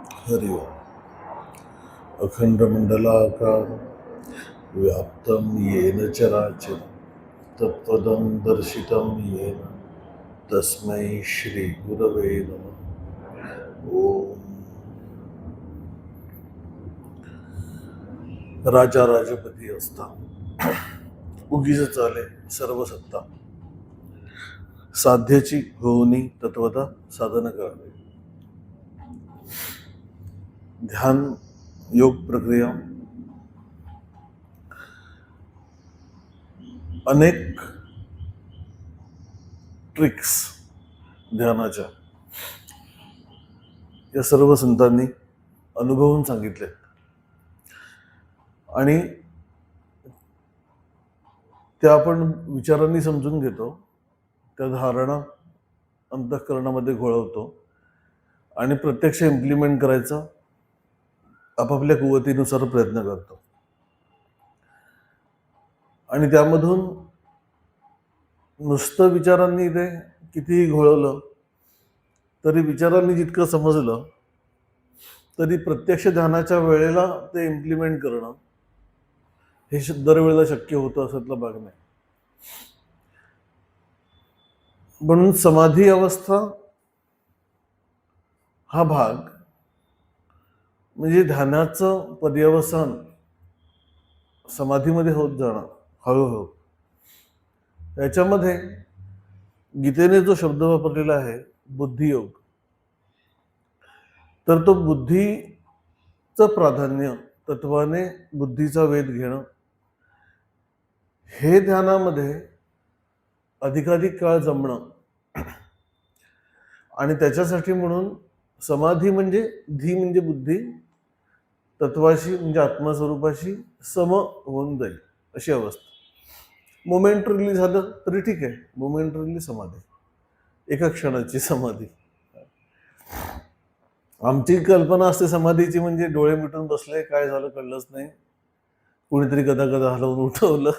हरि ओम. अखंडमंडलाकार व्याप्तं येन चराचरं तत्पदं दर्शितं येन तस्मै श्री गुरवे नमः. ओम. राजा राजपती असता उगीच चाले सर्व सत्ता साध्याची होऊनी तत्वता साधन करणे. ध्यान योग प्रक्रिया अनेक ट्रिक्स ध्यानाच्या या सर्व संतांनी अनुभवून सांगितले आणि त्या आपण विचारांनी समजून घेतो, त्या धारणा अंतःकरणामध्ये घोळवतो आणि प्रत्यक्ष इम्प्लिमेंट करायचा आपापल्या कुवतीनुसार प्रयत्न करतो. आणि त्यामधून नुसतं विचारांनी ते कितीही घोळवलं तरी विचारांनी जितकं समजलं तरी प्रत्यक्ष ध्यानाच्या वेळेला ते इम्प्लिमेंट करणं हे दरवेळेला शक्य होतं असतला भाग नाही. म्हणून समाधी अवस्था हा भाग म्हणजे ध्यानाचं पर्यवसान समाधीमध्ये होत जाणं हळूहळू. याच्यामध्ये गीतेने जो शब्द वापरलेला आहे बुद्धियोग, तर तो बुद्धीचं प्राधान्य तत्वाने बुद्धीचा वेध घेणं हे ध्यानामध्ये अधिकाधिक काळ जमणं. आणि त्याच्यासाठी म्हणून समाधी म्हणजे धी म्हणजे बुद्धी तत्वाशी म्हणजे आत्मस्वरूपाशी सम होऊन जाईल अशी अवस्था. मोमेंटरीली झालं तरी ठीक आहे, मोमेंटरीली समाधी, एका क्षणाची समाधी. आमची कल्पना असते समाधीची म्हणजे डोळे मिटून बसले, काय झालं कळलंच नाही, कुणीतरी गदा गदा हलवून उठवलं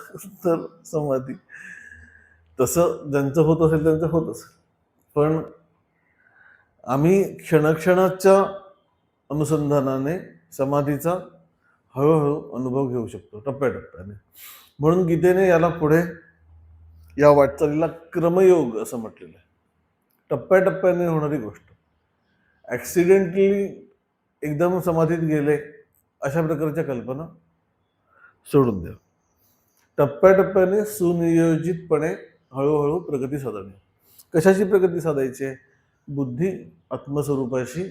तर समाधी. तसं ज्यांचं होत असेल त्यांचं होत असेल, पण आम्ही क्षणक्षणाच्या अनुसंधानाने समाधीचा हळूहळू अनुभव घेऊ शकतो, टप्प्याटप्प्याने. म्हणून गीतेने याला पुढे या वाटचालीला क्रमयोग असं म्हटलेलं आहे. टप्प्याटप्प्याने होणारी गोष्ट. ॲक्सिडेंटली एकदम समाधीत गेले अशा प्रकारच्या कल्पना सोडून द्या. टप्प्याटप्प्याने सुनियोजितपणे हळूहळू प्रगती साधणे. कशाची प्रगती साधायची आहे? बुद्धी आत्मस्वरूपाशी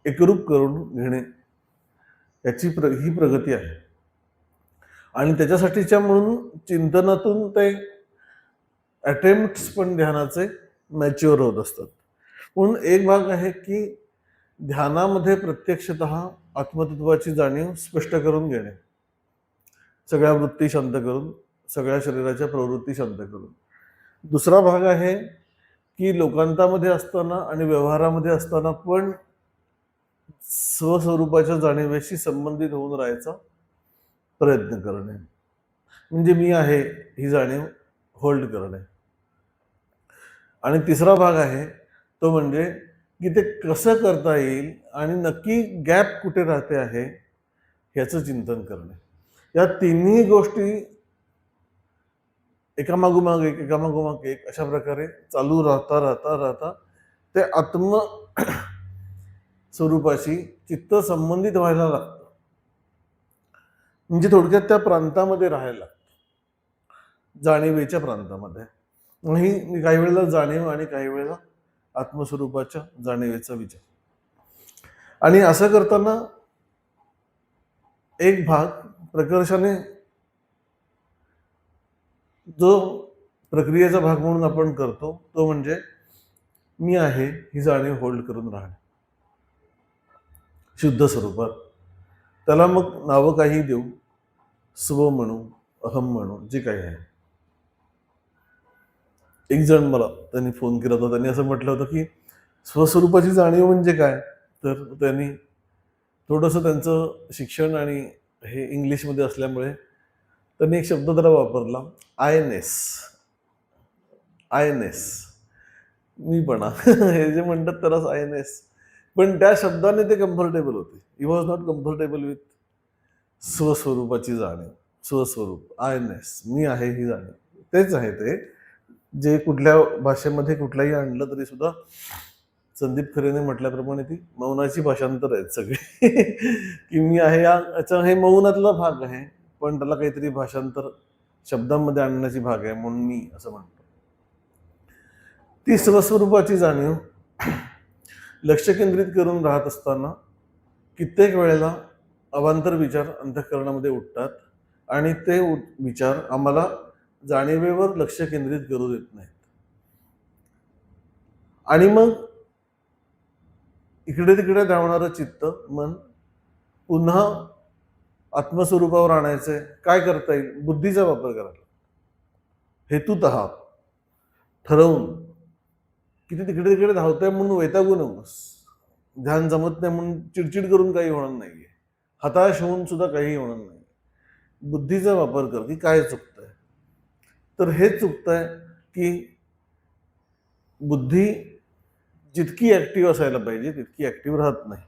एकरूप करून घेणे याची ही प्रगती आहे. आणि त्याच्यासाठीच्या म्हणून चिंतनातून ते अटेम्प्ट्स पण ध्यानाचे मॅच्युअर होत असतात. म्हणून एक भाग आहे की ध्यानामध्ये प्रत्यक्षतः आत्मतत्वाची जाणीव स्पष्ट करून घेणे, सगळ्या वृत्ती शांत करून, सगळ्या शरीराच्या प्रवृत्ती शांत करून. दुसरा भाग आहे की लोकांतामध्ये असताना आणि व्यवहारामध्ये असताना पण स्वस्वरूपाच्या जाणीवेशी संबंधित होऊन राहायचा प्रयत्न करणे, म्हणजे मी आहे ही जाणीव होल्ड करणे. आणि तिसरा भाग आहे तो म्हणजे की ते कसं करता येईल आणि नक्की गॅप कुठे राहते आहे ह्याचं चिंतन करणे. या तिन्ही गोष्टी एकामागोमाग एक एकामागोमाग एक अशा प्रकारे चालू राहता राहता राहता ते आत्म स्वरूपाशी चित्त संबंधित व्हायला लागतं. म्हणजे थोडक्यात त्या प्रांतामध्ये राहायला लागतं, जाणीवेच्या प्रांतामध्ये. नाही काही वेळेला जाणीव आणि काही वेळेला आत्मस्वरूपाच्या जाणीवेचा विचार. आणि असं करताना एक भाग प्रकर्षाने जो प्रक्रियेचा भाग म्हणून आपण करतो तो म्हणजे मी आहे ही जाणीव होल्ड करून राहणे शुद्ध स्वरूपात. त्याला मग नावं काही देऊ, स्व म्हणू, अहम म्हणू, जे काही आहे. एक जण मला त्यांनी फोन केला होता, त्यांनी असं म्हटलं होतं की स्वस्वरूपाची जाणीव म्हणजे काय. तर त्यांनी थोडंसं त्यांचं शिक्षण आणि हे इंग्लिशमध्ये असल्यामुळे त्यांनी एक शब्द जरा वापरला, आयनेस. आयनेस मीपणा हे जे म्हणतात त्यालाच आयनेस. पण त्या शब्दाने ते कम्फर्टेबल होते. He was not comfortable with स्वस्वरूपाची जाणीव, स्वस्वरूप, आयनेस, मी आहे ही जाणीव. तेच आहे ते, जे कुठल्या भाषेमध्ये कुठलाही आणलं तरी सुद्धा संदीप खरेने म्हटल्याप्रमाणे ती मौनाची भाषांतर आहेत सगळी. की मी आहे याचा हे मौनातला भाग आहे, पण त्याला काहीतरी भाषांतर शब्दांमध्ये आणण्याची भाग आहे, म्हणून मी असं म्हणतो. ती स्वस्वरूपाची जाणीव लक्ष केंद्रित करून राहत असताना कित्येक वेळेला अवांतर विचार अंतःकरणामध्ये उठतात आणि ते विचार आम्हाला जाणीवेवर लक्ष केंद्रित करू देत नाहीत. आणि मग इकडे तिकडे धावणारं चित्त, मन पुन्हा आत्मस्वरूपावर आणायचंय. काय करता येईल? बुद्धीचा वापर करायला, हेतुतः ठरवून. किती तिकडे तिकडे धावतंय म्हणून वैतागू नकोस. ध्यान जमत नाही म्हणून चिडचिड करून काही होणार नाहीये. हताश होऊन सुद्धा काही होणार नाही. बुद्धीचा वापर कर की काय चुकतंय. तर हे चुकतंय की बुद्धी जितकी ऍक्टिव्ह असायला पाहिजे तितकी ऍक्टिव्ह राहत नाही,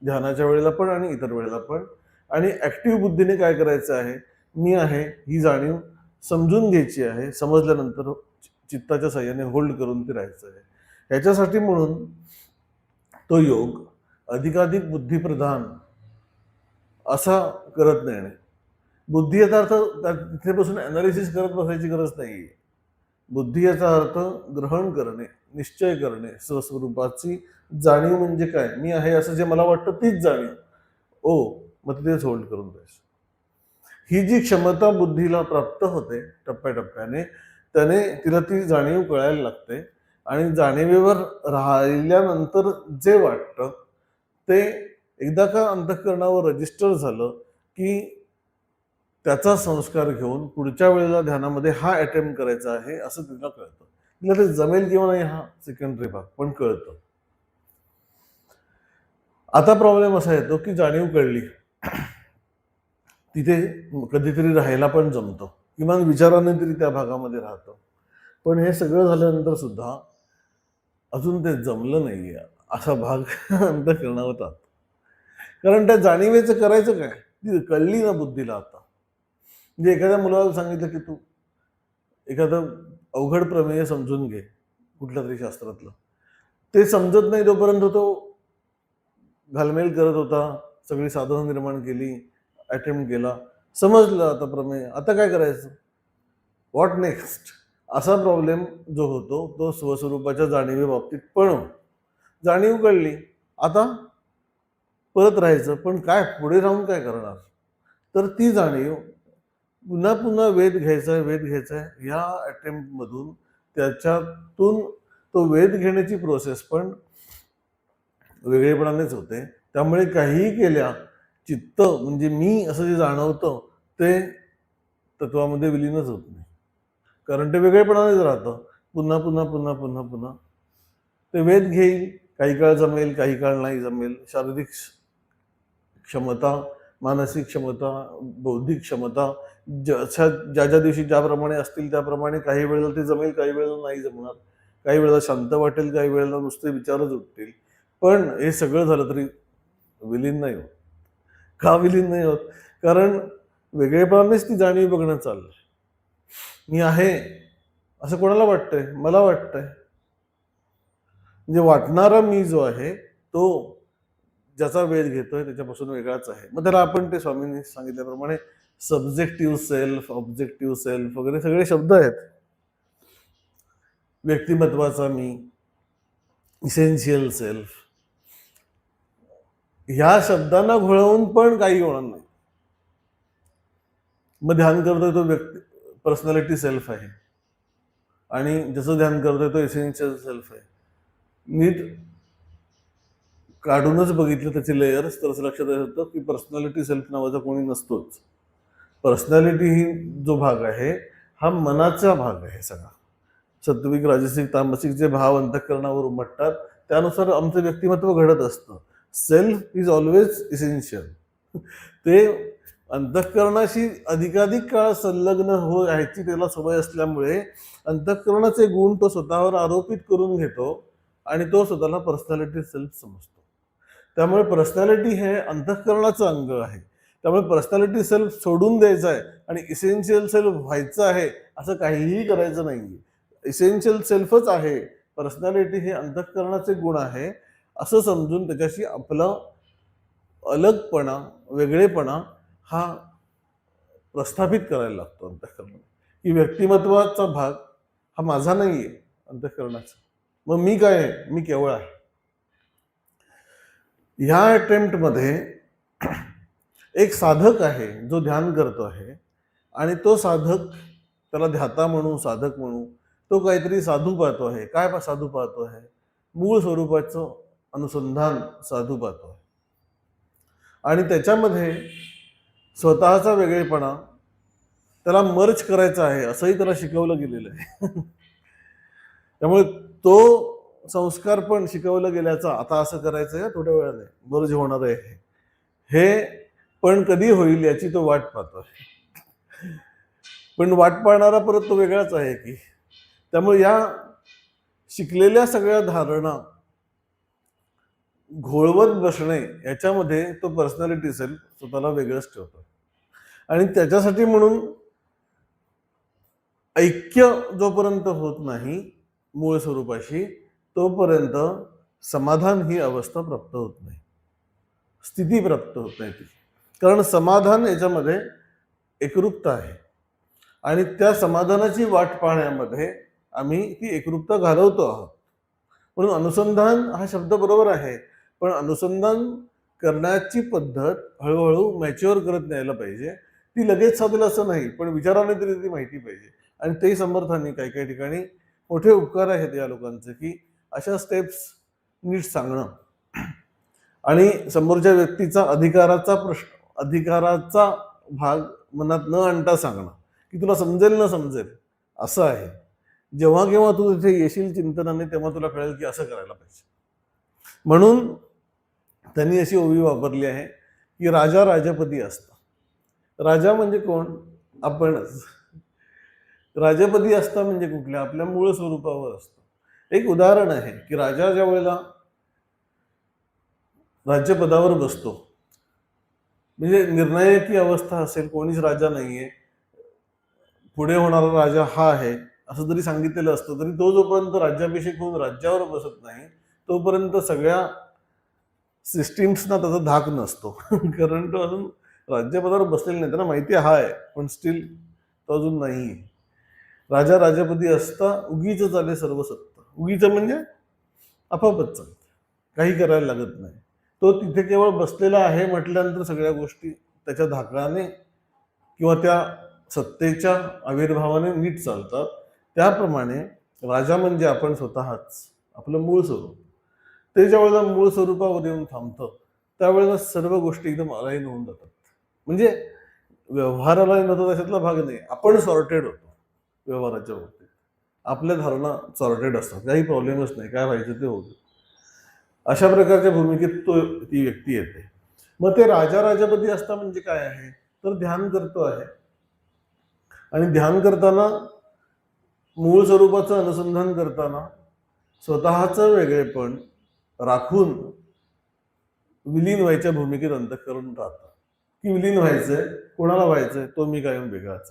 ध्यानाच्या वेळेला पण आणि इतर वेळेला पण. आणि ऍक्टिव्ह बुद्धीने काय करायचं आहे? मी आहे ही जाणीव समजून घ्यायची आहे. समजल्यानंतर चित्ताच्या साह्याने होल्ड करून ते राहायचं आहे. ह्याच्यासाठी म्हणून तो योग अधिकाधिक बुद्धिप्रधान असा करत नाही. बुद्धी याचा अर्थ तिथे बसून अनालिसिस करत बसायची गरज नाहीये. बुद्धी याचा अर्थ ग्रहण करणे, निश्चय करणे, स्वस्वरूपाची जाणीव म्हणजे काय? मी आहे असं जे मला वाटतं तीच जाणीव. मग तिथेच होल्ड करून जायचं. ही जी क्षमता बुद्धीला प्राप्त होते टप्प्याटप्प्याने, त्याने तिला ती जाणीव कळायला लागते. आणि जाणीवेवर राहिल्यानंतर जे वाटतं ते एकदा का अंतःकरणावर रजिस्टर झालं की त्याचा संस्कार घेऊन पुढच्या वेळेला ध्यानामध्ये हा अटेम्प्ट करायचा आहे असं तिला कळतं. तिला ते जमेल किंवा नाही हा सेकंडरी भाग, पण कळतं. आता प्रॉब्लेम असा येतो की जाणीव कळली, तिथे कधीतरी राहायला पण जमतं, किमान विचाराने तरी त्या भागामध्ये राहतं. पण हे सगळं झाल्यानंतर सुद्धा अजून ते जमलं नाहीये असा भाग अंतःकरणावर राहतो. कारण त्या जाणीवेचं करायचं काय? ती कळली ना बुद्धीला आता. म्हणजे एखाद्या मुलाला सांगितलं की तू एखादं अवघड प्रमेय समजून घे कुठल्या तरी शास्त्रातलं, ते समजत नाही तोपर्यंत तो घालमेल करत होता, सगळी साधनं निर्माण केली, अटेम्प्ट केला, समजलं आता प्रमेय, आता काय करायचं? What next? असा प्रॉब्लेम जो होतो तो स्वस्वरूपाच्या जाणीवेबाबतीत पण. जाणीव कळली, आता परत राहायचं, पण काय पुढे राहून काय करणार? तर ती जाणीव पुन्हा पुन्हा वेध घ्यायचा ह्या अटेम्प्ट मधून, त्याच्यातून तो वेध घेण्याची प्रोसेस पण वेगळेपणानेच होते. त्यामुळे काहीही केल्या चित्त म्हणजे मी असं जे जाणवतं ते तत्वामध्ये विलीनच होत नाही, कारण ते वेगळेपणानेच राहतं. पुन्हा पुन्हा पुन्हा पुन्हा पुन्हा ते वेध घेईल. काही काळ जमेल, काही काळ नाही जमेल. शारीरिक क्षमता, मानसिक क्षमता, बौद्धिक क्षमता ज्या दिवशी ज्याप्रमाणे असतील त्याप्रमाणे काही वेळेला ते जमेल, काही वेळेला नाही जमणार. काही वेळेला शांत वाटेल, काही वेळेला नुसते विचारच उठतील. पण हे सगळं झालं तरी विलीन नाही होत. का विलीन नाही होत? कारण वेगळेपणानेच ती जाणीव बघणं चाललंय. मी आहे असं कोणाला वाटतंय? मला वाटतंय. म्हणजे वाटणारा मी जो आहे तो ज्याचा वेध घेतोय त्याच्यापासून वेगळाच आहे. मग त्याला आपण ते स्वामींनी सांगितल्याप्रमाणे सब्जेक्टिव्ह सेल्फ, ऑब्जेक्टिव्ह सेल्फ वगैरे सगळे शब्द आहेत. व्यक्तिमत्वाचा मी, इसेन्शियल सेल्फ, ह्या शब्दांना घोळवून पण काही होणार नाही. मग ध्यान करतोय तो व्यक्ती पर्सनॅलिटी सेल्फ आहे, आणि जसं ध्यान करतोय तो इसेन्शियल सेल्फ आहे. नीट काढूनच बघितलं त्याचे लेयर्स तर असं लक्षात येतं की पर्सनॅलिटी सेल्फ नावाचा कोणी नसतोच. पर्सनॅलिटी ही जो भाग आहे हा मनाचा भाग आहे सगळा. सात्विक, राजसिक, तामसिक जे भाव अंतःकरणावर उमटतात त्यानुसार आमचं व्यक्तिमत्व घडत असतं. Self is always essential. ते अंतःकरणाशी अधिकाधिक काळ संलग्न ह्याची त्याला सवय असल्यामुळे अंतःकरणाचे गुण तो स्वतःवर आरोपित करून घेतो आणि तो स्वतःला पर्सनॅलिटी सेल्फ समजतो. त्यामुळे पर्सनॅलिटी हे अंतःकरणाचं अंग आहे. त्यामुळे पर्सनॅलिटी सेल्फ सोडून द्यायचं आहे आणि इसेन्शियल सेल्फ व्हायचं आहे असं काहीही करायचं नाहीये. इसेन्शियल सेल्फच आहे. पर्सनॅलिटी हे अंतःकरणाचे गुण आहे असं समजून त्याच्याशी आपलं अलगपणा, वेगळेपणा हा प्रस्थापित करायला लागतो अंतःकरणात, की व्यक्तिमत्वाचा भाग हा माझा नाहीये अंतःकरणाचा. मग मी काय आहे? मी केवळ आहे. ह्या अटेम्प्टमध्ये एक साधक आहे जो ध्यान करतो आहे आणि तो साधक, त्याला ध्याता म्हणू, साधक म्हणू, तो काहीतरी साधू पाहतो आहे. काय साधू पाहतो आहे? मूळ स्वरूपाचं अनुसंधान साधू पाहतो आहे आणि त्याच्यामध्ये स्वतःचा वेगळेपणा त्याला मर्ज करायचा आहे असंही त्याला शिकवलं गेलेलं आहे. त्यामुळे तो संस्कार पण शिकवलं गेल्याचा, आता असं करायचं आहे, थोड्या वेळाने मर्ज होणार आहे, हे पण कधी होईल याची तो वाट पाहतो आहे. पण वाट पाहणारा परत तो वेगळाच आहे की. त्यामुळे या शिकलेल्या सगळ्या धारणा घोळवत बसणे याच्यामध्ये तो पर्सनॅलिटी सेल्फ स्वतःला वेगळंच ठेवतो आणि त्याच्यासाठी म्हणून ऐक्य जोपर्यंत होत नाही मूळ स्वरूपाशी तोपर्यंत समाधान ही अवस्था प्राप्त होत नाही, स्थिती प्राप्त होत नाही ती. कारण समाधान याच्यामध्ये एकरूपता आहे आणि त्या समाधानाची वाट पाहण्यामध्ये आम्ही ती एकरूपता घालवतो आहोत. म्हणून अनुसंधान हा शब्द बरोबर आहे, पण अनुसंधान करण्याची पद्धत हळूहळू मॅच्युअर करत न्यायला पाहिजे. ती लगेच साधेल असं नाही, पण विचाराने तरी ती माहिती पाहिजे. आणि ते समर्थांनी काही काही ठिकाणी मोठे उपकार आहेत या लोकांचे, की अशा स्टेप्स नीट सांगणं आणि समोरच्या व्यक्तीचा अधिकाराचा भाग मनात न आणता सांगणं, की तुला समजेल न समजेल असं आहे. जेव्हा केव्हा तू तिथे येशील चिंतनाने तेव्हा तुला कळेल की असं करायला पाहिजे. म्हणून त्यांनी अशी ओवी वापरली आहे की राजा राजपदी असतो. राजा म्हणजे कोण? आपणच. राजपदी असता म्हणजे कुठल्या? आपल्या मूळ स्वरूपावर असतो. एक उदाहरण आहे की राजा ज्या वेळेला राज्यपदावर बसतो, म्हणजे निर्णायकी अवस्था असेल, कोणीच राजा नाहीये, पुढे होणारा राजा हा आहे असं जरी सांगितलेलं असतं, तरी तो जोपर्यंत राज्याभिषेक होऊन राज्यावर बसत नाही तोपर्यंत सगळ्या सिस्टीम्सना त्याचा धाक नसतो. कारण तो अजून राज्यपदावर बसलेला नाही, त्यांना माहिती आहे, पण स्टील तो अजून नाही. राजा राजपदी असता उगीच चाले सर्व सत्ता. उगीच म्हणजे आपोआपच चालतं, काही करायला लागत नाही. तो तिथे केवळ बसलेला आहे म्हटल्यानंतर सगळ्या गोष्टी त्याच्या धाकाने किंवा त्या सत्तेच्या आविर्भावाने नीट चालतात. त्याप्रमाणे राजा म्हणजे आपण स्वतःच, आपलं मूळ स्वरूप. ते ज्या वेळेला मूळ स्वरूपावर येऊन थांबतं त्यावेळेला सर्व गोष्टी एकदम अलाईन होऊन जातात. म्हणजे व्यवहाराला नव्हतं त्याच्यातला भाग नाही, आपण सॉर्टेड होतो व्यवहाराच्या बाबतीत. आपल्या धारणा सॉर्टेड असतात, काही प्रॉब्लेमच नाही, काय व्हायचं ते होतं. अशा प्रकारच्या भूमिकेत ती व्यक्ती येते. मग ते राजा राजपदी असता म्हणजे काय आहे? तर ध्यान करतो आहे आणि ध्यान करताना मूळ स्वरूपाचं अनुसंधान करताना स्वतःचं वेगळेपण राखून विलीन व्हायच्या भूमिकेत अंतःकरण राहतं. की विलीन व्हायचंय, कोणाला व्हायचंय? तो मी कायम वेगळाच.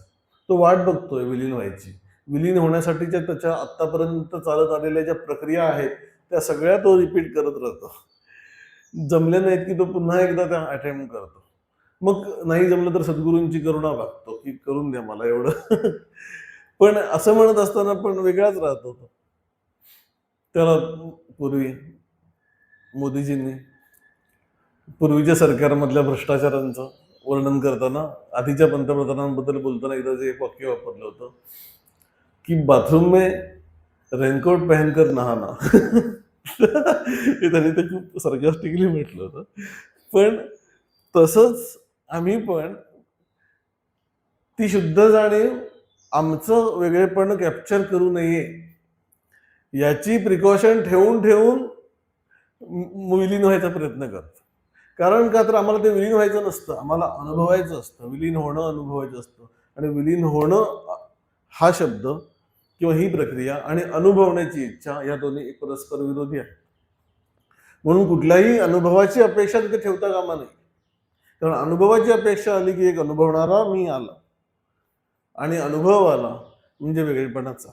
तो वाट बघतोय विलीन व्हायची. विलीन होण्यासाठीच्या त्याच्या आतापर्यंत चालत आलेल्या ज्या प्रक्रिया आहेत त्या सगळ्या तो रिपीट करत राहतो. जमले नाहीत की तो पुन्हा एकदा त्या अटेम्प्ट करतो. मग नाही जमलं तर सद्गुरूंची करुणा भागतो की करून द्या मला एवढं. पण असं म्हणत असताना पण वेगळाच राहतो तो. त्याला पूर्वी मोदीजींनी पूर्वीच्या सरकारमधल्या भ्रष्टाचारांचं वर्णन करताना आधीच्या पंतप्रधानांबद्दल बोलताना एकदा जे एक वाक्य वापरलं होतं की बाथरूम में रेनकोट पहनकर नहाना. हे त्यांनी ते खूप सर्कॅस्टिकली म्हटलं होतं. पण तसंच आम्ही पण ती शुद्ध जाणीव आमचं वेगळेपण कॅप्चर करू नये याची प्रिकॉशन ठेवून ठेवून विलीन व्हायचा प्रयत्न करतो. कारण का तर आम्हाला ते विलीन व्हायचं नसतं, आम्हाला अनुभवायचं असतं. विलीन होणं अनुभवायचं असतं आणि विलीन होणं हा शब्द किंवा ही प्रक्रिया आणि अनुभवण्याची इच्छा या दोन्ही परस्पर विरोधी आहे. म्हणून कुठल्याही अनुभवाची अपेक्षा तिथे ठेवता कामा नये. कारण अनुभवाची अपेक्षा आली की एक अनुभवणारा मी आला, आणि अनुभव आला म्हणजे वेगळेपणाचा.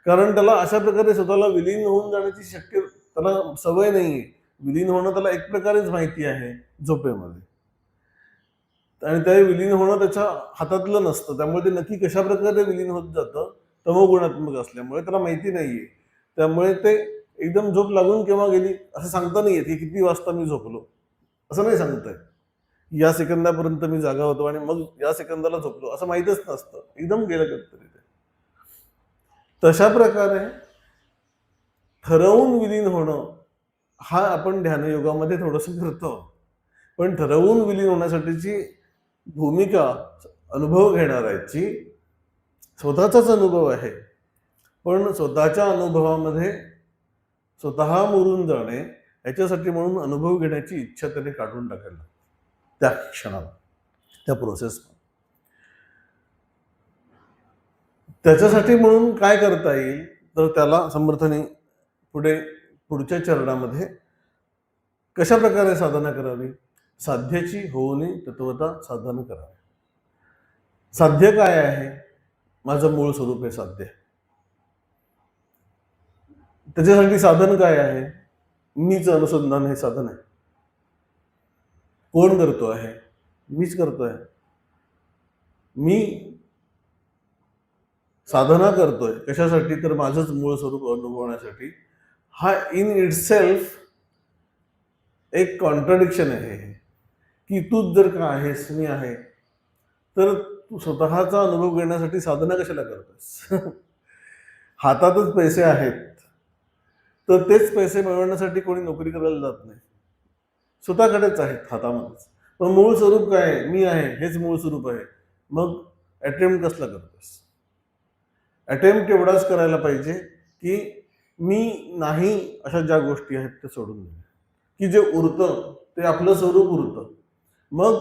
कारण त्याला अशा प्रकारे स्वतःला विलीन होऊन जाण्याची त्याला सवय नाहीये. विलीन होणं त्याला एक प्रकारेच माहिती आहे झोपेमध्ये, आणि ते विलीन होणं त्याच्या हातातलं नसतं. त्यामुळे ते नक्की कशा प्रकारे विलीन होत जातं तमोगुणात्मक असल्यामुळे त्याला माहिती नाहीये. त्यामुळे ते एकदम झोप लागून केव्हा गेली असं सांगता नाही येत की किती वाजता मी झोपलो, असं नाही सांगता येत. या सेकंदापर्यंत मी जागा होतो आणि मग या सेकंदाला झोपलो असं माहितच नसतं, एकदम गेलं कधीतरी ते. तशा प्रकारे ठरवून विलीन होणं हा आपण ध्यानयोगामध्ये थोडंसं करतो. पण ठरवून विलीन होण्यासाठीची भूमिका अनुभव घेणाऱ्याची स्वतःचाच अनुभव आहे. पण स्वतःच्या अनुभवामध्ये स्वतः मुरून जाणे याच्यासाठी म्हणून अनुभव घेण्याची इच्छा त्याने काढून टाकायला त्या क्षणाला, त्या प्रोसेस. त्याच्यासाठी म्हणून काय करता येईल तर त्याला समर्थने पुढच्या चरणामध्ये कशा प्रकारे साधना करावी, साध्याची होऊनी तत्वता साधन करावे. साध्य काय आहे? माझं मूळ स्वरूप आहे साध्य. त्याच्यासाठी साधन काय आहे? मीच अनुसंधान हे साधन आहे. कोण करतो आहे? मीच करतोय. मी साधना करतोय कशासाठी तर माझंच मूळ स्वरूप अनुभवण्यासाठी. हा इन इटसेल्फ एक कॉन्ट्राडिक्शन आहे की तूच जर का आहेस, मी आहे, तर तू स्वतःचा अनुभव घेण्यासाठी साधना कशाला करतोस? हातातच पैसे आहेत तर तेच पैसे मिळवण्यासाठी कोणी नोकरी करायला जात नाही. स्वतःकडेच आहेत हातामध्येच. पण मूळ स्वरूप काय आहे? मी आहे, हेच मूळ स्वरूप आहे. मग अटेम्प्ट कसला करतोस? अटेम्प्ट एवढाच करायला पाहिजे की मी नाही अशा ज्या गोष्टी आहेत त्या सोडून देणे, की जे उरतं ते आपलं स्वरूप उरतं. मग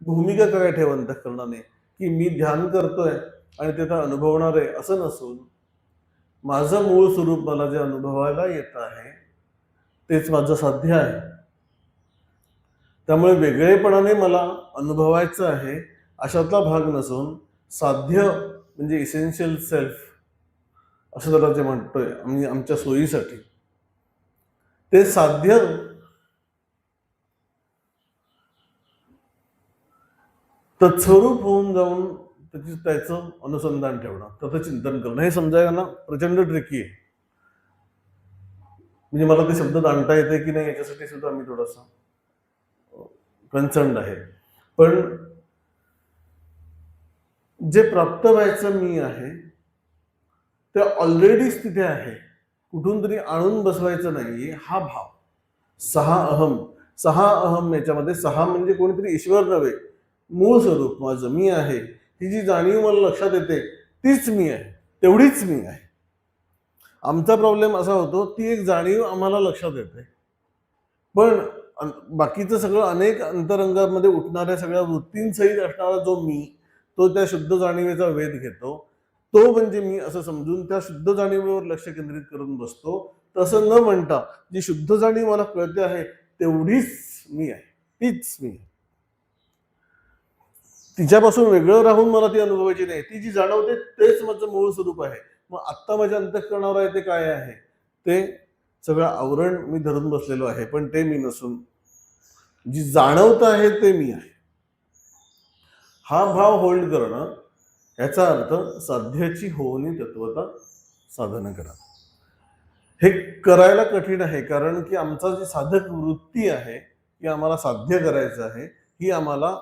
भूमिका काय ठेव अंतःकरणाने की मी ध्यान करतोय आणि ते तर अनुभवणार आहे असं नसून माझं मूळ स्वरूप मला जे अनुभवायला येत आहे तेच माझं साध्य आहे. त्यामुळे वेगळेपणाने मला अनुभवायचं आहे अशातला भाग नसून साध्य म्हणजे इसेन्शियल सेल्फ असं त्याला जे म्हणतोय म्हणजे आमच्या सोयीसाठी ते साध्य तत्स्वरूप होऊन जाऊन त्याचं अनुसंधान ठेवणं, त्याचं चिंतन करणं हे समजायला ना प्रचंड ट्रिकी आहे. म्हणजे मला ते शब्द आणता येते की नाही याच्यासाठी सुद्धा मी थोडासा कन्सर्न्ड आहे. पण जे प्राप्त व्हायचं मी आहे ते ऑलरेडीच तिथे आहे, कुठून तरी आणून बसवायचं नाहीये. हा भाव, सहा अहम याच्यामध्ये सहा म्हणजे कोणीतरी ईश्वर नव्हे, मूळ स्वरूप माझं मी आहे, ही जी जाणीव मला लक्षात येते तीच मी आहे, तेवढीच मी आहे. आमचा प्रॉब्लेम असा होतो ती एक जाणीव आम्हाला लक्षात येते, पण बाकीचं सगळं अनेक अंतरंगामध्ये उठणाऱ्या सगळ्या वृत्तींसहित असणारा जो मी तो त्या शुद्ध जाणीवेचा वेध घेतो, तो म्हणजे मी असं समजून त्या शुद्ध जाणीवेवर लक्ष केंद्रित करून बसतो. तसं न म्हणता जी शुद्ध जाणीव मला कळते आहे तेवढीच मी आहे, तीच मी आहे. तिच्यापासून वेगळं राहून मला ती अनुभवायची नाही. ती जी जाणवते तेच माझं मूळ स्वरूप आहे. मग आत्ता माझ्या अंतःकरणावर आहे ते काय आहे? ते सगळं आवरण मी धरून बसलेलो आहे, पण ते मी नसून जी जाणवत आहे ते मी आहे. हा भाव होल्ड करणं याचा अर्थ साध्याची होऊनी तत्वता साधन करा. हे करायला कठीण आहे कारण की आमचा जी साधक वृत्ती आहे की आम्हाला साध्य करायचं आहे ही आम्हाला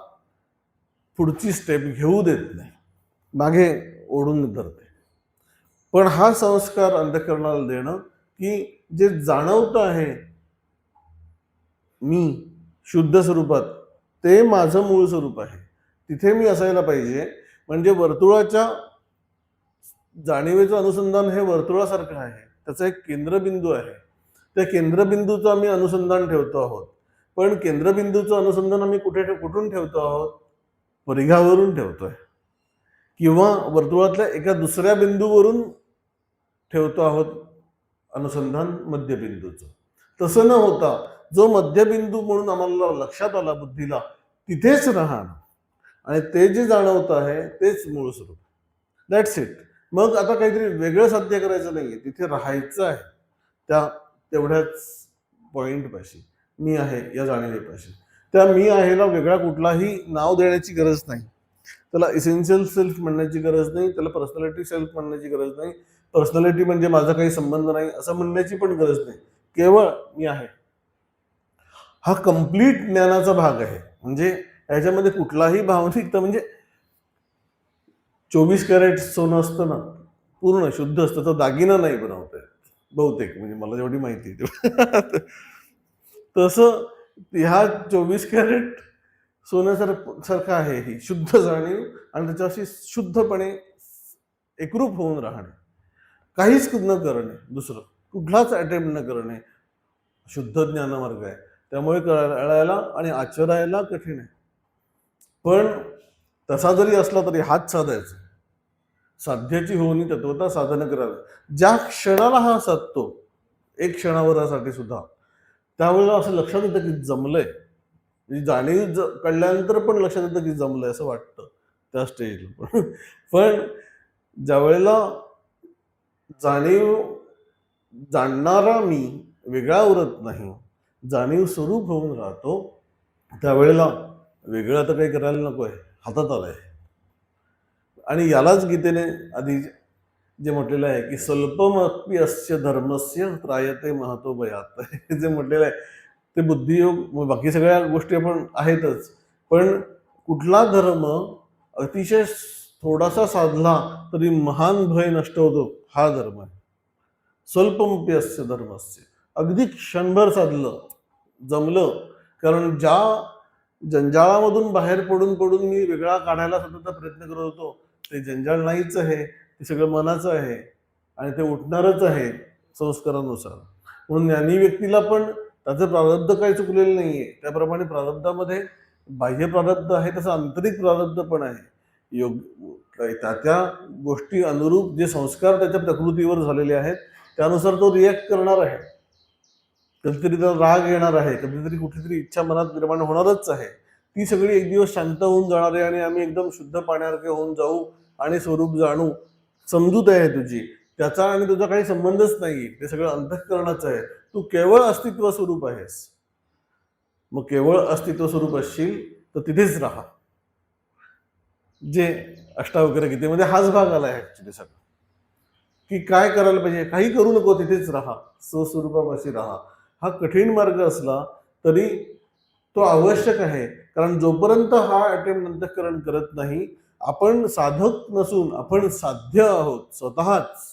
पुढची स्टेप घेऊ देत नाही, मागे ओढून धरते. पण हा संस्कार अंतःकरणाला देणं की जे जाणवत आहे मी शुद्ध स्वरूपात ते माझं मूळ स्वरूप आहे, तिथे मी असायला पाहिजे. म्हणजे वर्तुळाच्या जाणीवेचं अनुसंधान हे वर्तुळासारखं आहे, त्याचा एक केंद्रबिंदू आहे. त्या केंद्रबिंदूचं आम्ही अनुसंधान ठेवतो आहोत, पण केंद्रबिंदूचं अनुसंधान आम्ही कुठून ठेवतो आहोत? परिघावरून ठेवतोय किंवा वर्तुळातल्या एका दुसऱ्या बिंदूवरून ठेवतो आहोत अनुसंधान मध्यबिंदूचं. तसं न होता जो मध्यबिंदू म्हणून आम्हाला लक्षात आला बुद्धीला, तिथेच राहणं आणि ते जे जाणवत आहे तेच मूळ स्वरूप. That's it. मग आता काहीतरी वेगळं साध्य करायचं नाहीये, तिथे राहायचं आहे त्या तेवढ्याच पॉइंट पाशी, मी आहे या जाणीवेपाशी. त्या मी आहेला वेगळा कुठलाही नाव देण्याची गरज नाही, त्याला इसेन्शियल सेल्फ म्हणण्याची गरज नाही, त्याला पर्सनॅलिटी सेल्फ म्हणण्याची गरज नाही, पर्सनॅलिटी म्हणजे माझा काही संबंध नाही असं म्हणण्याची पण गरज नाही. केवळ मी आहे हा कम्प्लीट ज्ञानाचा भाग आहे. म्हणजे याच्यामध्ये कुठलाही भावनिकता, म्हणजे 24 कॅरेट सोनं असतं ना, पूर्ण शुद्ध असतं, तर दागिना नाही बनवता येत बहुतेक, म्हणजे मला जेवढी माहिती आहे तसं ह्या 24 कॅरेट सोन्यासारखं आहे ही शुद्ध जाणीव, आणि त्याच्याशी शुद्धपणे एकरूप होऊन राहणे, काहीच न करणे, दुसरं कुठलाच अटेम्प्ट न करणे, शुद्ध ज्ञानमार्ग आहे. त्यामुळे कळायला आणि आचरायला कठीण आहे, पण तसा जरी असला तरी हात साधायचा, साध्याची होणी तत्वता साधन करावे. ज्या क्षणाला हा साधतो, एक क्षणावरासाठी सुद्धा, त्यावेळेला असं लक्षात येतं की जमलंय, म्हणजे जाणीव कळल्यानंतर पण लक्षात येतं की जमलंय असं वाटतं त्या स्टेजला. पण ज्या वेळेला जाणीव जाणणारा मी वेगळा उरत नाही, जाणीव स्वरूप होऊन राहतो, त्यावेळेला वेगळं आता काही करायला नको आहे, हातात आलंय. आणि यालाच गीतेने आधी जे म्हटलेलं आहे की स्वल्पमपि अस्य धर्मस्य त्रायते महतो भयात, हे जे म्हटलेलं आहे ते बुद्धियोग, बाकी सगळ्या गोष्टी आपण आहेतच, पण कुठला धर्म अतिशय थोडासा साधला तरी महान भय नष्ट होतो, हा धर्म आहे. स्वल्पमपि अस्य धर्मस्य, अगदी क्षणभर साधलं, जमलं, कारण ज्या जंजाळामधून बाहेर पडून पडून मी वेगळा काढायला सतत प्रयत्न करत होतो, ते जंजाळ नाहीच आहे, ते सगळं मनाचं आहे आणि ते उठणारच आहे संस्कारानुसार. म्हणून ज्ञानी व्यक्तीला पण त्याचं प्रारब्ध काही चुकलेलं नाहीये, त्याप्रमाणे प्रारब्धामध्ये बाह्य प्रारब्ध आहे तसं आंतरिक प्रारब्ध पण आहे. त्या गोष्टी अनुरूप जे संस्कार त्याच्या प्रकृतीवर झालेले आहेत त्यानुसार तो रिॲक्ट करणार आहे. कधीतरी त्याला राग येणार आहे, कधीतरी कुठलीतरी इच्छा मनात निर्माण होणारच आहे, ती सगळी एक दिवस शांत होऊन जाणार आहे आणि आम्ही एकदम शुद्ध पाण्यासारखे होऊन जाऊ आणि स्वरूप जाणू. समजूत आहे तुझी, त्याचा आणि तुझा काही संबंधच नाही, ते सगळं अंतःकरणाचं आहे. तू केवळ अस्तित्व स्वरूप आहेस. मग केवळ अस्तित्व स्वरूप असशील तर तिथेच राहा. जे अष्टावक्र गीतेमध्ये हाच भाग आला आहे ऍक्च्युली सगळं, की काय करायला पाहिजे, काही करू नको, तिथेच राहा, स्वस्वरूपापाशी राहा. हा कठीण मार्ग असला तरी तो आवश्यक आहे, कारण जोपर्यंत हा अटेम्प्ट अंतःकरण करत नाही, आपण साधक नसून आपण साध्य आहोत स्वतःच.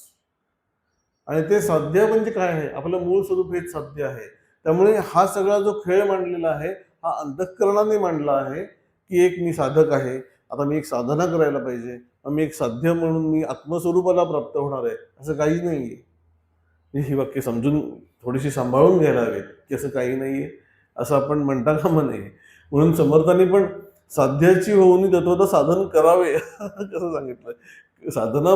आणि ते साध्य म्हणजे काय आहे, आपलं मूळ स्वरूप हेच साध्य आहे. त्यामुळे हा सगळा जो खेळ मांडलेला आहे हा अंतःकरणाने मांडला आहे, की एक मी साधक आहे, आता मी एक साधना करायला पाहिजे, मी एक साध्य म्हणून मी आत्मस्वरूपाला प्राप्त होणार आहे, असं काही नाहीये. ही वाक्य समजून थोडीशी सांभाळून घ्यायला हवेत, की असं काही नाहीये असं आपण म्हणता कामा नये. म्हणून समर्थांनी पण साध्याची होऊन तत्वता साधन करावे कसं सांगितलं. साधना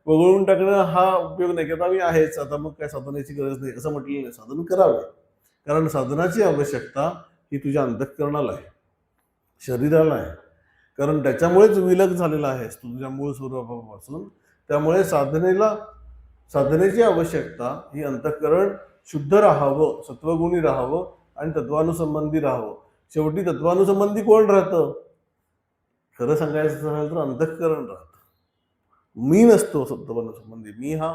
वगळून टाकणं हा उपयोग नाही, की आता मी आहेच, आता मग काय साधनाची गरज नाही असं म्हटलेलं नाही. साधन करावे, कारण साधनाची आवश्यकता ही तुझ्या अंतःकरणाला आहे, शरीराला आहे, कारण त्याच्यामुळेच विलग झालेला आहेस तुझ्या मूळ स्वरूपापासून. त्यामुळे साधनेची आवश्यकता ही अंतःकरण शुद्ध राहावं, सत्वगुणी राहावं आणि तत्वानुसंबंधी राहावं. शेवटी तत्वानुसंबंधी कोण राहतं, खरं सांगायचं झालं तर अंतःकरण राहतं. मी नसतो सत्वानुसंबंधी, मी हा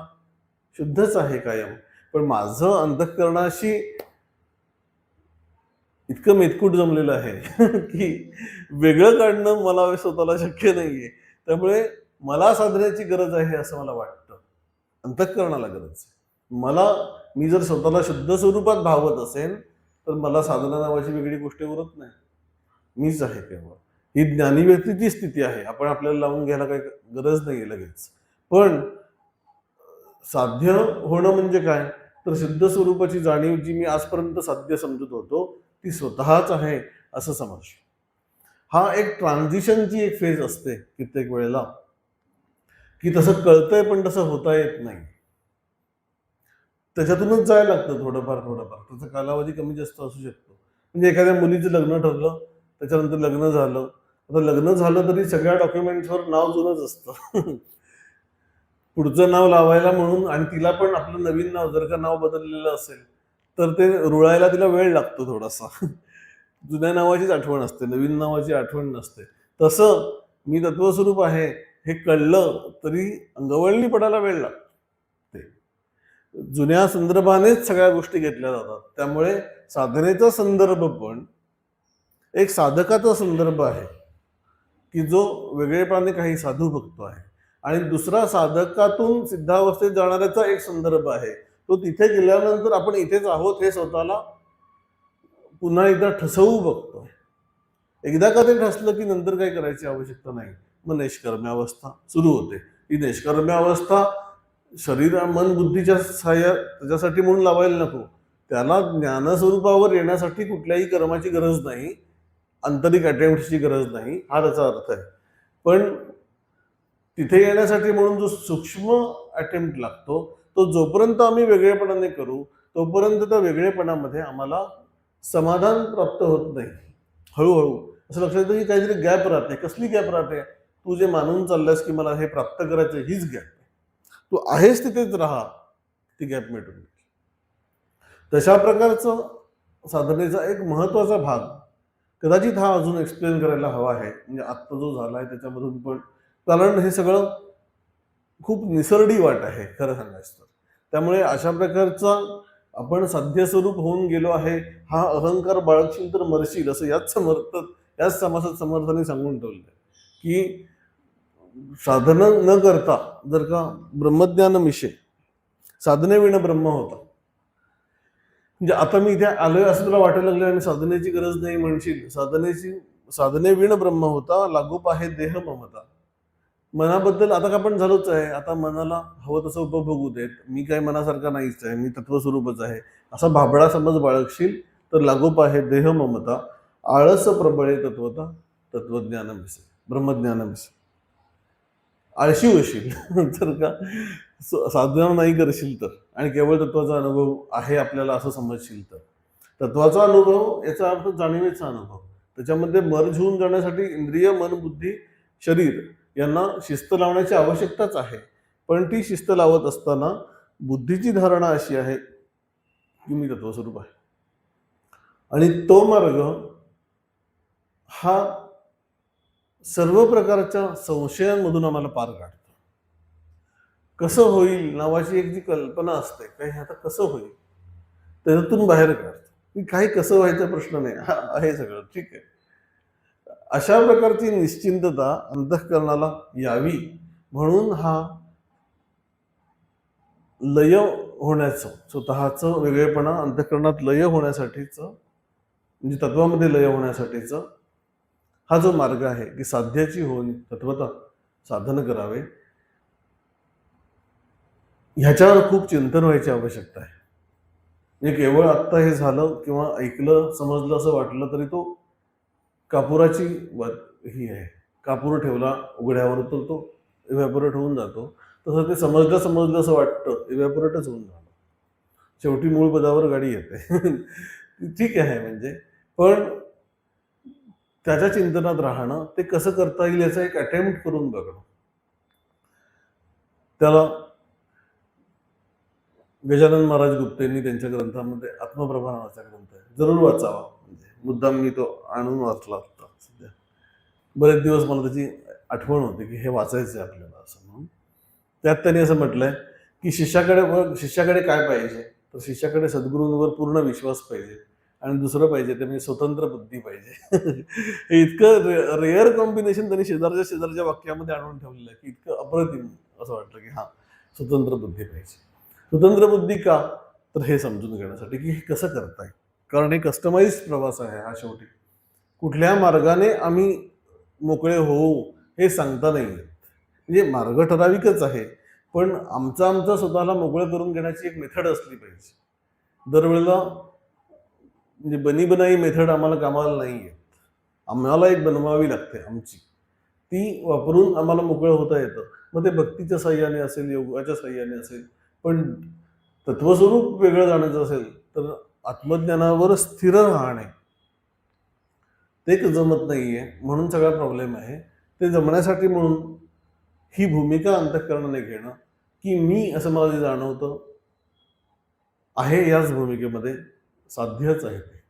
शुद्धच आहे कायम, पण माझं अंतःकरणाशी इतकं मेतकूट जमलेलं आहे की वेगळं काढणं मला स्वतःला शक्य नाहीये. त्यामुळे मला साधण्याची गरज आहे असं मला वाटतं, अंतःकरणाला गरज आहे. मी जर स्वतःला शुद्ध स्वरूपात भावत असेल तर मला साधना नावाची वेगळी गोष्ट उरत नाही, मीच आहे केवळ. ही ज्ञानी व्यक्तीची स्थिती आहे, आपण आपल्याला लावून घ्यायला काही गरज नाहीये लगेच. पण साध्य होणं म्हणजे काय, तर शुद्ध स्वरूपाची जाणीव जी मी आजपर्यंत साध्य समजत होतो ती स्वतःच आहे असं समज. हा एक ट्रान्झिशनची एक फेज असते कित्येक वेळेला, की तसं कळतंय पण तसं होता येत नाही. त्याच्यातूनच जायला लागतं थोडंफार थोडंफार. त्याचा कालावधी कमी जास्त असू शकतो. म्हणजे एखाद्या मुलीचं लग्न ठरलं, त्याच्यानंतर लग्न झालं. आता लग्न झालं तरी सगळ्या डॉक्युमेंट्सवर नाव जुनंच असतं. पुढचं नाव लावायला म्हणून आणि तिला पण आपलं नवीन नाव, जर का नाव बदललेलं असेल, तर ते रुळायला तिला वेळ लागतो थोडासा. जुन्या नावाचीच आठवण असते, नवीन नावाची आठवण नसते. तसं मी तत्वस्वरूप आहे हे कळलं तरी अंगवळणी पडायला वेळ लागतो. जुन्या संदर्भानेच सगळ्या गोष्टी घेतल्या जातात. त्यामुळे साधनेचा संदर्भ पण एक साधकाचा संदर्भ आहे, की जो वेगळेपणाने काही साधू बघतो आहे. आणि दुसरा साधकातून सिद्धावस्थेत जाणाऱ्याचा एक संदर्भ आहे. तो तिथे गेल्यानंतर आपण इथेच आहोत हे स्वतःला पुन्हा एकदा ठसवू बघतो. एकदा का ते ठसलं की नंतर काही करायची आवश्यकता नाही. मग नैष्कर्म्यावस्था सुरू होते. ही नैष्कर्म्यावस्था शरीर मन बुद्धीच्या सहाय्या त्याच्यासाठी म्हणून लावायला नको. त्याला ज्ञानस्वरूपावर येण्यासाठी कुठल्याही कर्माची गरज नाही, आंतरिक अटेम्प्टची गरज नाही, हा त्याचा अर्थ आहे. पण तिथे येण्यासाठी म्हणून जो सूक्ष्म अटेम्प्ट लागतो, तो जोपर्यंत आम्ही वेगळेपणाने करू तोपर्यंत त्या वेगळेपणामध्ये आम्हाला समाधान प्राप्त होत नाही. हळूहळू असं लक्षात येतं की काहीतरी गॅप राहते. कसली गॅप राहते? तू जे मानून चाललास की मला हे प्राप्त करायचं, हीच गॅप. तू आहेस तिथेच राहा, ती गॅप मिटून जाईल. तशा प्रकारचं साधनेचा एक महत्वाचा भाग कदाचित हा अजून एक्सप्लेन करायला हवा आहे. म्हणजे आत्ता जो झालाय त्याच्यामधून पण, कारण हे सगळं खूप निसरडी वाट आहे खरं सांगायचं तर. त्यामुळे अशा प्रकारचा आपण साध्य स्वरूप होऊन गेलो आहे, हा अहंकार बाळगशील तर मरशील, असं याच समासात समर्थाने सांगून ठेवलंय की साधना न करता जर का ब्रह्मज्ञान मिशे, साधने विण ब्रह्म होता. म्हणजे आता मी इथे आलोय असं तुला वाटायला लागलं आणि साधनेची गरज नाही म्हणशील. साधने विण ब्रह्म होता, लागूप आहे देह ममता. मनाबद्दल आता का आपण झालोच आहे. आता मनाला हवं तसं उपभोगू देत. मी काय मनासारखा नाहीच आहे, मी तत्वस्वरूपच आहे, असा भाबडा समज बाळगशील तर लागोप आहे देह ममता. आळस प्रबळे तत्वता, तत्वज्ञान मिसे, ब्रह्मज्ञान मिसे. आळशी होशील जर का साधना नाही करशील तर, आणि केवळ तत्वाचा अनुभव आहे आपल्याला असं समजशील तर. तत्वाचा अनुभव याचा अर्थ जाणीवेचा अनुभव. त्याच्यामध्ये मर्ज होऊन जाण्यासाठी इंद्रिय, मन, बुद्धी, शरीर यांना शिस्त लावण्याची आवश्यकताच आहे. पण ती शिस्त लावत असताना बुद्धीची धारणा अशी आहे की मी तत्वस्वरूप आहे. आणि तो मार्ग हा सर्व प्रकारच्या संशयांमधून आम्हाला पार काढतो. कसं होईल नावाची एक जी कल्पना असते, काही आता कसं होईल, त्याच्यातून बाहेर काढतो. काही कसं व्हायचा प्रश्न नाही, आहे सगळं ठीक आहे. अशा प्रकारची निश्चिंतता अंतःकरणाला यावी म्हणून हा लय होण्याचं, स्वतःचं वेगळेपणा अंतःकरणात लय होण्यासाठीचं, म्हणजे तत्वामध्ये लय होण्यासाठीचं हा जो मार्ग आहे की साध्याची होऊन तत्वता साधन करावे, ह्याच्यावर खूप चिंतन व्हायची आवश्यकता आहे. म्हणजे केवळ आत्ता हे झालं किंवा ऐकलं समजलं असं वाटलं तरी तो कापुराची ही आहे. कापूर ठेवला उघड्यावर तर तो इव्हॅपोरेट होऊन जातो. तसं ते समजलं असं वाटतं, इव्हॅपोरेटच होऊन जातं. शेवटी मूळ पदावर गाडी येते. ठीक आहे म्हणजे, पण त्याच्या चिंतनात राहणं, ते कसं करता येईल याचा एक अटेम्प्ट करून बघणं. त्याला गजानन महाराज गुप्तेंनी त्यांच्या ग्रंथामध्ये आत्मप्रभा नावाचा ग्रंथ आहे, जरूर वाचावा. म्हणजे मुद्दाम मी तो आणून वाचला होता सध्या. बरेच दिवस मला त्याची आठवण होती की हे वाचायचं आहे आपल्याला असं म्हणून. त्यात त्यांनी असं म्हटलंय की शिष्याकडे काय पाहिजे, तर शिष्याकडे सद्गुरूंवर पूर्ण विश्वास पाहिजे, आणि दुसरं पाहिजे ते म्हणजे स्वतंत्र बुद्धी पाहिजे. हे इतकं रेअर कॉम्बिनेशन त्यांनी शेजारच्या वाक्यामध्ये आणून ठेवलेलं आहे की इतकं अप्रतिम असं वाटलं की हा, स्वतंत्र बुद्धी पाहिजे. स्वतंत्र बुद्धी का, तर हे समजून घेण्यासाठी की हे कसं करताय. कारण हे कस्टमाइज प्रवास आहे हा. शेवटी कुठल्या मार्गाने आम्ही मोकळे होऊ हे सांगता नाही येत. म्हणजे मार्ग ठराविकच आहे, पण आमचं स्वतःला मोकळं करून घेण्याची एक मेथड असली पाहिजे. दरवेळेला म्हणजे बनी बनाई मेथड आम्हाला कामाला नाही येत. आम्हाला एक बनवावी लागते आमची, ती वापरून आम्हाला मोकळं होता येतं. मग ते भक्तीच्या साह्याने असेल, योगाच्या साह्याने असेल, पण तत्वस्वरूप वेगळं जाण्याचं असेल तर आत्मज्ञानावर स्थिर राहणे ते जमत नाहीये, म्हणून सगळा प्रॉब्लेम आहे. ते जमण्यासाठी म्हणून ही भूमिका अंतःकरणाने घेणं, की मी असं मला जे जाणवतं आहे याच भूमिकेमध्ये साध्यच आहे ते.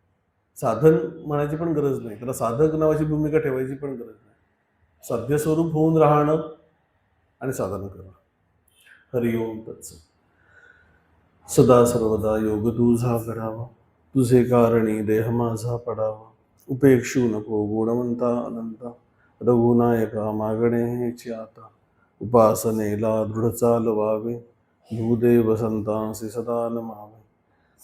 साधन म्हणायची पण गरज नाही. त्याला साधक नावाची भूमिका ठेवायची पण गरज नाही. साध्य स्वरूप होऊन राहणं आणि साधन करणं. हरि ओम तत्सत. सदा सर्वदा योग तुझा घडावा, तुझे कारणी देह माझा पडावा. उपेक्षू नको गुणवंता अनंता, रघुनायका मागणे हेची आता. उपासनेला दृढ चालवावे, भूदेव संतांसी सदा नमावे.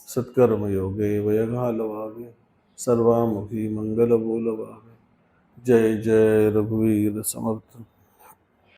सत्कर्म योगे वय घालवावे, सर्वामुखी मंगल बोलवावे. जय जय रघुवीर समर्थ.